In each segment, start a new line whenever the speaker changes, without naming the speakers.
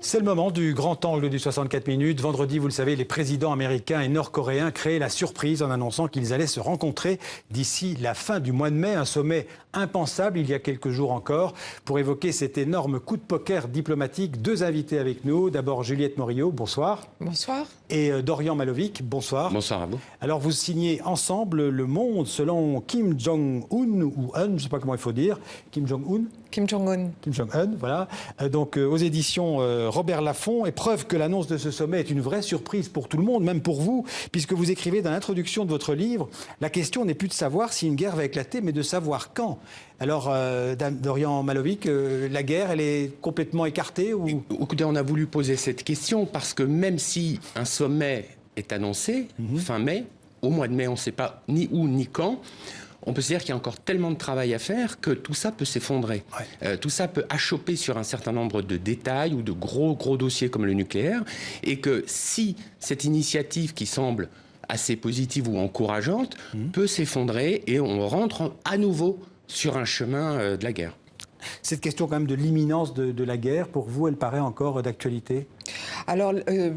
C'est le moment du grand angle du 64 minutes. Vendredi, vous le savez, les présidents américains et nord-coréens créaient la surprise en annonçant qu'ils allaient se rencontrer d'ici la fin du mois de mai. Un sommet impensable il y a quelques jours encore. Pour évoquer cet énorme coup de poker diplomatique, deux invités avec nous. D'abord Juliette Morillo, bonsoir.
Bonsoir.
Et Dorian Malovic, bonsoir.
Bonsoir à vous.
Alors vous signez ensemble Le Monde selon Kim Jong-un ou Un, je ne sais pas comment il faut dire. Kim Jong-un.
Kim Jong-un.
Kim Jong-un, voilà. Donc aux éditions Robert Laffont, et preuve que l'annonce de ce sommet est une vraie surprise pour tout le monde, même pour vous, puisque vous écrivez dans l'introduction de votre livre, la question n'est plus de savoir si une guerre va éclater, mais de savoir quand. Alors, Dorian Malovic, la guerre, elle est complètement écartée ou...
Écoutez, on a voulu poser cette question parce que même si un sommet est annoncé, fin mai, au mois de mai, on ne sait pas ni où ni quand, on peut se dire qu'il y a encore tellement de travail à faire que tout ça peut s'effondrer. Ouais. Tout ça peut achopper sur un certain nombre de détails ou de gros dossiers comme le nucléaire. Et que si cette initiative qui semble assez positive ou encourageante peut s'effondrer et on rentre à nouveau sur un chemin de la guerre.
Cette question quand même de l'imminence de la guerre, pour vous, elle paraît encore d'actualité ?
Alors,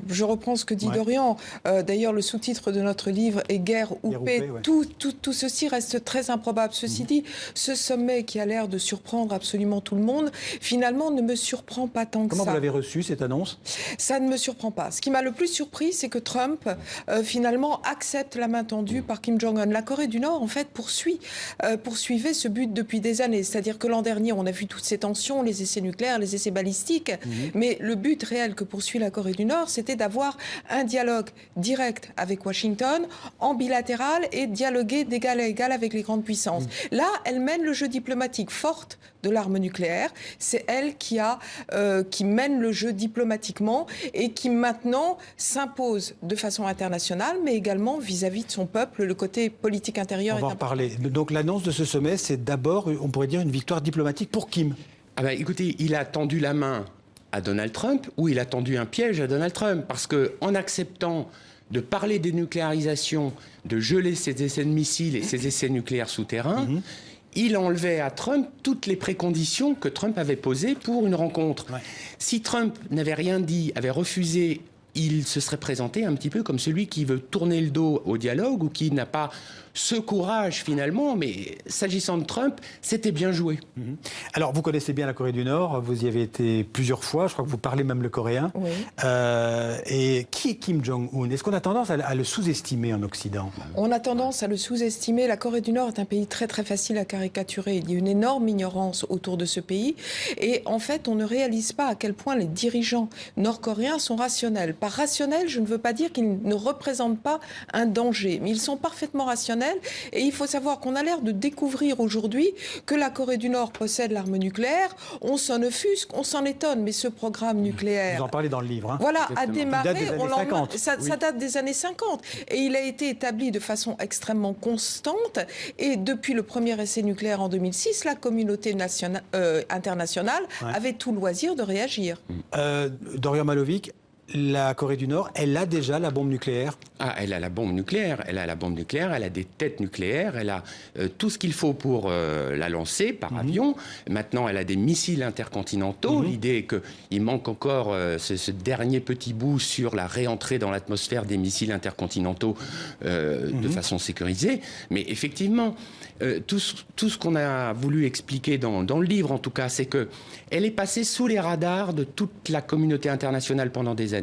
je reprends ce que dit Dorian. D'ailleurs, le sous-titre de notre livre est « Guerre ou paix ». Tout ceci reste très improbable. Ceci dit, ce sommet qui a l'air de surprendre absolument tout le monde, finalement, ne me surprend pas tant que ça.
Comment vous l'avez reçu, cette annonce ?
Ça ne me surprend pas. Ce qui m'a le plus surpris, c'est que Trump, finalement, accepte la main tendue par Kim Jong-un. La Corée du Nord, en fait, poursuivait ce but depuis des années. C'est-à-dire que l'an dernier, on a vu toutes ces tensions, les essais nucléaires, les essais balistiques. Mais le but réel que poursuit la Corée du Nord, c'était d'avoir un dialogue direct avec Washington, en bilatéral, et dialoguer d'égal à égal avec les grandes puissances. Là, elle mène le jeu diplomatique forte de l'arme nucléaire. C'est elle qui mène le jeu diplomatiquement et qui maintenant s'impose de façon internationale, mais également vis-à-vis de son peuple. Le côté politique intérieur est important.
On va en parler. Donc l'annonce de ce sommet, c'est d'abord, on pourrait dire, une victoire diplomatique pour Kim.
Ah ben, écoutez, il a tendu la main à Donald Trump ou il a tendu un piège à Donald Trump parce qu'en acceptant de parler dénucléarisation, de geler ses essais de missiles et ses essais nucléaires souterrains, il enlevait à Trump toutes les préconditions que Trump avait posées pour une rencontre. Ouais. Si Trump n'avait rien dit, avait refusé, il se serait présenté un petit peu comme celui qui veut tourner le dos au dialogue ou qui n'a pas ce courage finalement, mais s'agissant de Trump, c'était bien joué.
Alors, vous connaissez bien la Corée du Nord, vous y avez été plusieurs fois, je crois que vous parlez même le coréen.
Oui.
Et qui est Kim Jong-un ? Est-ce qu'on a tendance à le sous-estimer en Occident ?
On a tendance à le sous-estimer. La Corée du Nord est un pays très très facile à caricaturer. Il y a une énorme ignorance autour de ce pays. Et en fait, on ne réalise pas à quel point les dirigeants nord-coréens sont rationnels. Par rationnel, je ne veux pas dire qu'ils ne représentent pas un danger, mais ils sont parfaitement rationnels. Et il faut savoir qu'on a l'air de découvrir aujourd'hui que la Corée du Nord possède l'arme nucléaire. On s'en offusque, on s'en étonne, mais ce programme nucléaire...
Vous en parlez dans le livre.
Voilà, a démarré...
Ça
date des années 50. Et il a été établi de façon extrêmement constante. Et depuis le premier essai nucléaire en 2006, la communauté internationale avait tout loisir de réagir.
Dorian Malovic, la Corée du Nord, elle a déjà la bombe nucléaire ?
Ah, elle a la bombe nucléaire, elle a la bombe nucléaire, elle a des têtes nucléaires, elle a tout ce qu'il faut pour la lancer par avion. Maintenant, elle a des missiles intercontinentaux. L'idée est qu'il manque encore ce dernier petit bout sur la réentrée dans l'atmosphère des missiles intercontinentaux de façon sécurisée. Mais effectivement, tout ce qu'on a voulu expliquer dans le livre, en tout cas, c'est qu'elle est passée sous les radars de toute la communauté internationale pendant des années.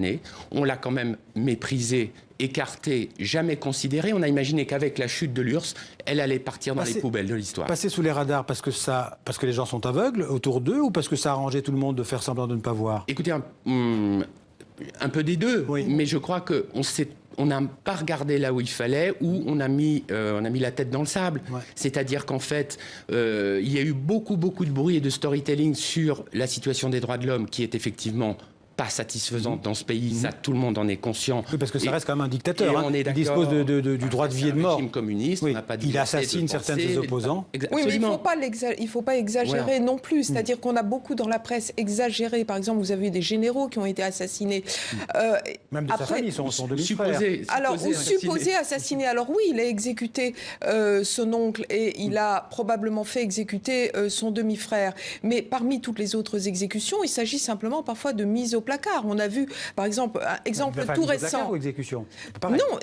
On l'a quand même méprisée, écartée, jamais considérée. On a imaginé qu'avec la chute de l'URSS, elle allait partir dans les poubelles de l'histoire.
Passer sous les radars parce que les gens sont aveugles autour d'eux ou parce que ça arrangeait tout le monde de faire semblant de ne pas voir ?
Écoutez, un peu des deux, mais je crois qu'on n'a pas regardé là où il fallait, ou on a mis la tête dans le sable. C'est-à-dire qu'en fait, il y a eu beaucoup de bruit et de storytelling sur la situation des droits de l'homme qui est effectivement pas satisfaisante dans ce pays, ça tout le monde en est conscient.
Oui, parce que ça reste quand même un dictateur. Il dispose du droit de vie et de mort.
Un régime communiste, on n'a pas
il assassine certains de ses opposants.
Oui, mais il ne faut pas exagérer non plus. C'est-à-dire qu'on a beaucoup dans la presse exagéré. Par exemple, vous avez eu des généraux qui ont été assassinés.
Même de sa famille, son demi-frère.
Supposé assassiné. Alors oui, il a exécuté son oncle et il a probablement fait exécuter son demi-frère. Mais parmi toutes les autres exécutions, il s'agit simplement parfois de mise au placard. On a vu, par exemple, un exemple tout récent.
Ou exécution.
Non,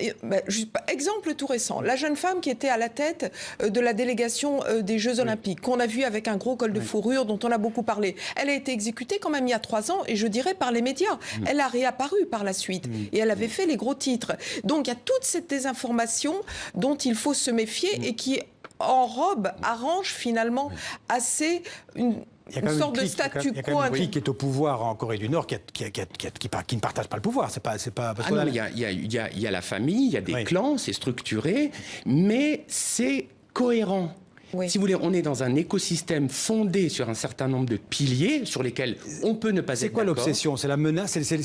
exemple tout récent. La jeune femme qui était à la tête de la délégation des Jeux Olympiques, qu'on a vu avec un gros col de fourrure, dont on a beaucoup parlé. Elle a été exécutée quand même il y a 3 ans, et je dirais par les médias. Elle a réapparu par la suite, et elle avait fait les gros titres. Donc il y a toute cette désinformation dont il faut se méfier et qui arrange finalement assez une sorte de statu quo.
Il y a quand même un clic qui est au pouvoir en Corée du Nord qui ne partage pas le pouvoir. C'est pas parce
non, il y a la famille, il y a des clans, c'est structuré, mais c'est cohérent. Oui. Si vous voulez, on est dans un écosystème fondé sur un certain nombre de piliers sur lesquels on peut ne pas être d'accord.
C'est quoi l'obsession? C'est la menace? C'est le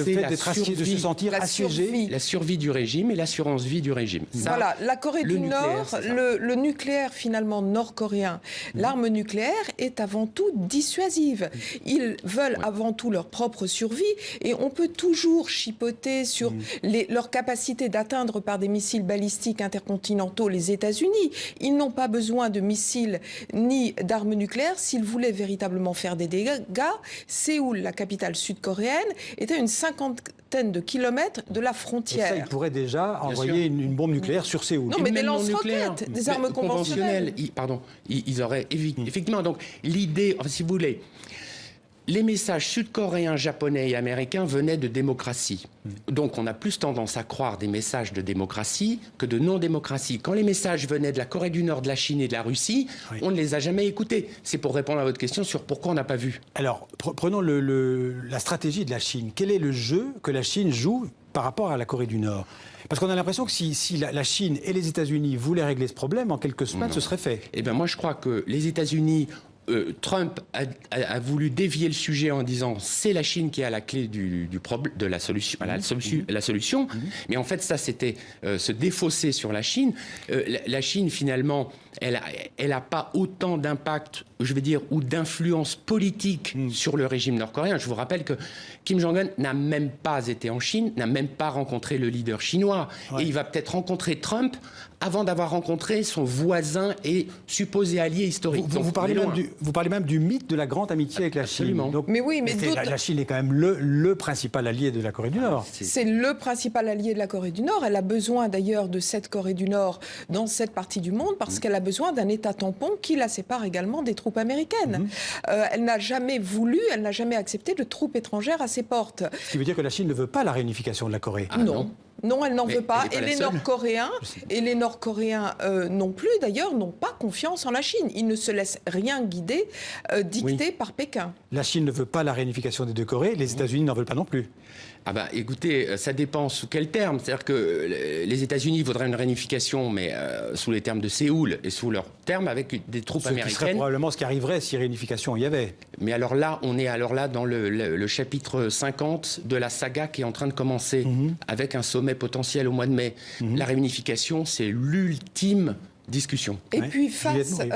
fait d'être assiégé, de se sentir assiégé?
La survie du régime et l'assurance vie du régime. Ça,
voilà, la Corée du Nord, le nucléaire finalement nord-coréen, l'arme nucléaire est avant tout dissuasive. Ils veulent avant tout leur propre survie et on peut toujours chipoter sur leur capacité d'atteindre par des missiles balistiques intercontinentaux les États-Unis. Ils n'ont pas besoin de missiles ni d'armes nucléaires s'ils voulaient véritablement faire des dégâts. Séoul, la capitale sud-coréenne, était à une 50aine de kilomètres de la frontière.
Et ça, ils pourraient déjà envoyer une bombe nucléaire sur Séoul.
Non, mais des lance-roquettes, des armes conventionnelles.
Ils auraient effectivement. Donc l'idée, si vous voulez, les messages sud-coréens, japonais et américains venaient de démocratie. Donc on a plus tendance à croire des messages de démocratie que de non-démocratie. Quand les messages venaient de la Corée du Nord, de la Chine et de la Russie, on ne les a jamais écoutés. C'est pour répondre à votre question sur pourquoi on n'a pas vu.
Alors, prenons la stratégie de la Chine. Quel est le jeu que la Chine joue par rapport à la Corée du Nord? Parce qu'on a l'impression que si la Chine et les États-Unis voulaient régler ce problème, en quelques semaines, ce serait fait.
Eh bien, moi, je crois que les États-Unis... Trump a voulu dévier le sujet en disant c'est la Chine qui a la clé de la solution, la solution. Mais en fait ça c'était se défausser sur la Chine. La Chine finalement elle a pas autant d'impact, je veux dire, ou d'influence politique sur le régime nord-coréen. Je vous rappelle que Kim Jong-un n'a même pas été en Chine, n'a même pas rencontré le leader chinois. Et il va peut-être rencontrer Trump avant d'avoir rencontré son voisin et supposé allié historique.
Vous parlez même du mythe de la grande amitié avec la Chine. Donc,
mais oui, mais
la Chine est quand même le principal allié de la Corée du Nord.
C'est le principal allié de la Corée du Nord. Elle a besoin d'ailleurs de cette Corée du Nord dans cette partie du monde parce qu'elle a besoin d'un État tampon qui la sépare également des troupes américaines. Elle n'a jamais voulu, elle n'a jamais accepté de troupes étrangères à ses portes.
Ce qui veut dire que la Chine ne veut pas la réunification de la Corée.
Non. Non, elle n'en veut pas. Et les Nord-Coréens non plus, d'ailleurs, n'ont pas confiance en la Chine. Ils ne se laissent rien guider, dicter par Pékin.
La Chine ne veut pas la réunification des deux Corées, les États-Unis n'en veulent pas non plus.
Ah bah écoutez, ça dépend sous quel terme. C'est-à-dire que les États-Unis voudraient une réunification, mais sous les termes de Séoul et sous leurs termes avec des troupes américaines.
Ce serait probablement ce qui arriverait si réunification il y avait.
Mais alors là, on est dans le chapitre 50 de la saga qui est en train de commencer, avec un sommet potentiel au mois de mai. La réunification, c'est l'ultime discussion.
Et puis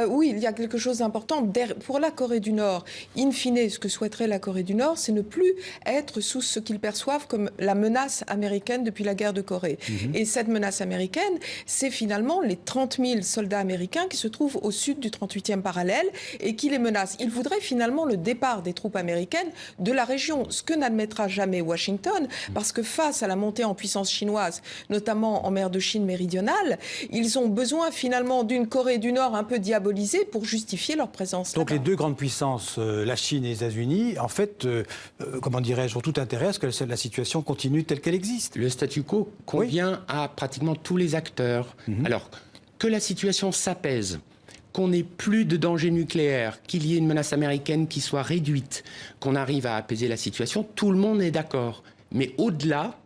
oui, il y a quelque chose d'important. Pour la Corée du Nord, in fine, ce que souhaiterait la Corée du Nord, c'est ne plus être sous ce qu'ils perçoivent comme la menace américaine depuis la guerre de Corée. Et cette menace américaine, c'est finalement les 30 000 soldats américains qui se trouvent au sud du 38e parallèle et qui les menacent. Ils voudraient finalement le départ des troupes américaines de la région, ce que n'admettra jamais Washington, parce que face à la montée en puissance chinoise, notamment en mer de Chine méridionale, ils ont besoin finalement d'une Corée du Nord un peu diabolisée pour justifier leur présence.
Donc les deux grandes puissances, la Chine et les États-Unis, en fait, comment dirais-je, ont tout intérêt à ce que la situation continue telle qu'elle existe.
Le statu quo convient à pratiquement tous les acteurs. Alors, que la situation s'apaise, qu'on n'ait plus de danger nucléaire, qu'il y ait une menace américaine qui soit réduite, qu'on arrive à apaiser la situation, tout le monde est d'accord. Mais au-delà,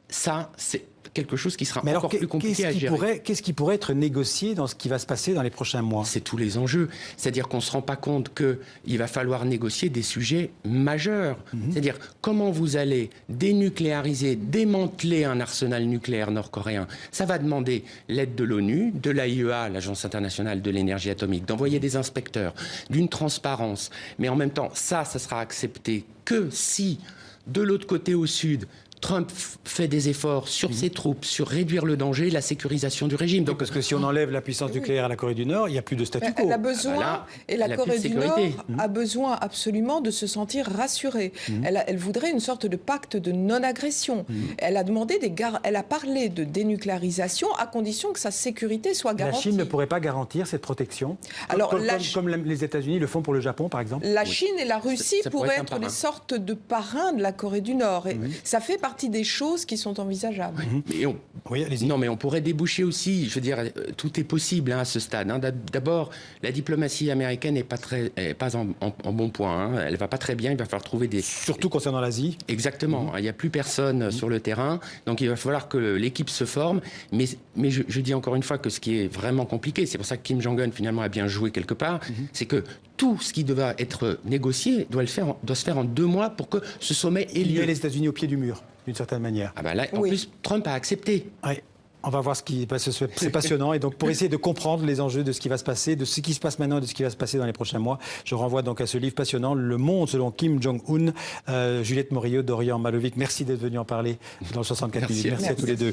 ça, c'est quelque chose qui sera encore plus compliqué à gérer.
Qu'est-ce qui pourrait être négocié dans ce qui va se passer dans les prochains mois?
C'est tous les enjeux. C'est-à-dire qu'on ne se rend pas compte qu'il va falloir négocier des sujets majeurs. C'est-à-dire comment vous allez dénucléariser, démanteler un arsenal nucléaire nord-coréen. Ça va demander l'aide de l'ONU, de l'AIEA, l'Agence internationale de l'énergie atomique, d'envoyer des inspecteurs, d'une transparence. Mais en même temps, ça sera accepté que si, de l'autre côté au sud, Trump fait des efforts sur ses troupes, sur réduire le danger, la sécurisation du régime.
Donc, parce que si on enlève la puissance nucléaire à la Corée du Nord, il n'y a plus de statu quo.
Elle a besoin,
Voilà.
et la
Elle a plus de
Corée du Nord
sécurité.
a besoin absolument de se sentir rassurée. Elle voudrait une sorte de pacte de non-agression. Elle a demandé elle a parlé de dénucléarisation à condition que sa sécurité soit
La
garantie.
Chine ne pourrait pas garantir cette protection,
Alors,
comme les États-Unis le font pour le Japon, par exemple.
La Chine et la Russie
Ça pourrait
pourraient
être un
être des
parrain.
sortes de parrains de la Corée du Nord. Et ça fait partie des choses qui sont envisageables.
Mais
Oui, allez-y.
non, mais on pourrait déboucher aussi. Je veux dire, tout est possible à ce stade. D'abord, la diplomatie américaine n'est pas en bon point. Elle va pas très bien. Il va falloir trouver des.
Surtout concernant l'Asie.
Exactement. Il n'y a plus personne sur le terrain. Donc il va falloir que l'équipe se forme. Mais je dis encore une fois que ce qui est vraiment compliqué, c'est pour ça que Kim Jong-un finalement a bien joué quelque part, c'est que tout ce qui devait être négocié doit se faire en 2 mois pour que ce sommet ait
Il y
lieu.
a les États-Unis au pied du mur, d'une certaine manière.
Ah ben là, en
Oui.
plus, Trump a accepté.
Ouais. On va voir c'est passionnant. Et donc, pour essayer de comprendre les enjeux de ce qui va se passer, de ce qui se passe maintenant et de ce qui va se passer dans les prochains mois, je renvoie donc à ce livre passionnant, Le Monde selon Kim Jong-un. Juliette Morillo, Dorian Malovic, merci d'être venu en parler dans le 64 minutes. Merci à tous les deux.